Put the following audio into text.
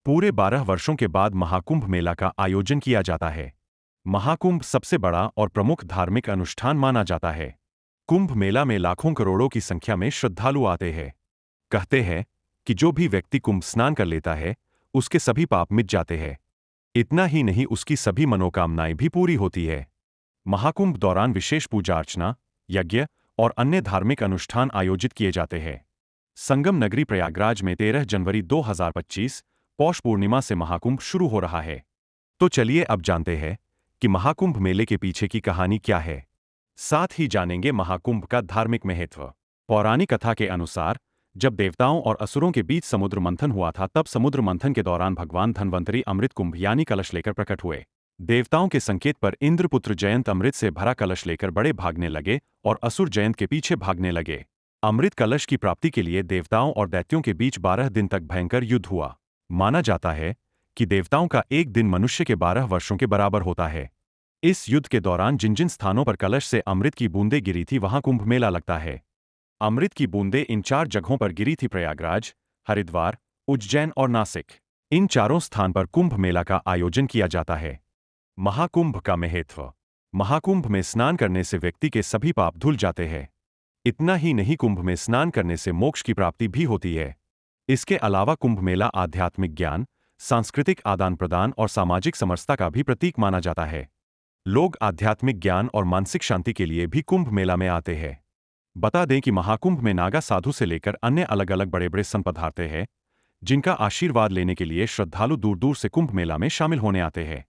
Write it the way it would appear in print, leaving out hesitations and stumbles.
पूरे 12 वर्षों के बाद महाकुंभ मेला का आयोजन किया जाता है। महाकुंभ सबसे बड़ा और प्रमुख धार्मिक अनुष्ठान माना जाता है। कुंभ मेला में लाखों करोड़ों की संख्या में श्रद्धालु आते हैं। कहते हैं कि जो भी व्यक्ति कुंभ स्नान कर लेता है, उसके सभी पाप मिट जाते हैं। इतना ही नहीं, उसकी सभी मनोकामनाएं भी पूरी होती है। महाकुंभ दौरान विशेष पूजा अर्चना, यज्ञ और अन्य धार्मिक अनुष्ठान आयोजित किए जाते हैं। संगम नगरी प्रयागराज में 13 जनवरी 2025 पौष पूर्णिमा से महाकुंभ शुरू हो रहा है। तो चलिए अब जानते हैं कि महाकुंभ मेले के पीछे की कहानी क्या है। साथ ही जानेंगे महाकुंभ का धार्मिक महत्व। पौराणिक कथा के अनुसार जब देवताओं और असुरों के बीच समुद्र मंथन हुआ था, तब समुद्र मंथन के दौरान भगवान धन्वंतरी अमृत कुंभ यानी कलश लेकर प्रकट हुए। देवताओं के संकेत पर इंद्रपुत्र जयंत अमृत से भरा कलश लेकर बड़े भागने लगे और असुर जयंत के पीछे भागने लगे। अमृत कलश की प्राप्ति के लिए देवताओं और दैत्यों के बीच 12 दिन तक भयंकर युद्ध हुआ। माना जाता है कि देवताओं का एक दिन मनुष्य के 12 वर्षों के बराबर होता है। इस युद्ध के दौरान जिन जिन स्थानों पर कलश से अमृत की बूंदें गिरी थी, वहां कुंभ मेला लगता है। अमृत की बूंदें इन 4 जगहों पर गिरी थी: प्रयागराज, हरिद्वार, उज्जैन और नासिक। इन चारों स्थान पर कुंभ मेला का आयोजन किया जाता है। महाकुंभ का महत्व। महाकुंभ में स्नान करने से व्यक्ति के सभी पाप धुल जाते हैं। इतना ही नहीं, कुंभ में स्नान करने से मोक्ष की प्राप्ति भी होती है। इसके अलावा कुंभ मेला आध्यात्मिक ज्ञान, सांस्कृतिक आदान प्रदान और सामाजिक समरसता का भी प्रतीक माना जाता है। लोग आध्यात्मिक ज्ञान और मानसिक शांति के लिए भी कुंभ मेला में आते हैं। बता दें कि महाकुंभ में नागा साधु से लेकर अन्य अलग अलग बड़े बड़े संत पधारते हैं, जिनका आशीर्वाद लेने के लिए श्रद्धालु दूर दूर से कुंभ मेला में शामिल होने आते हैं।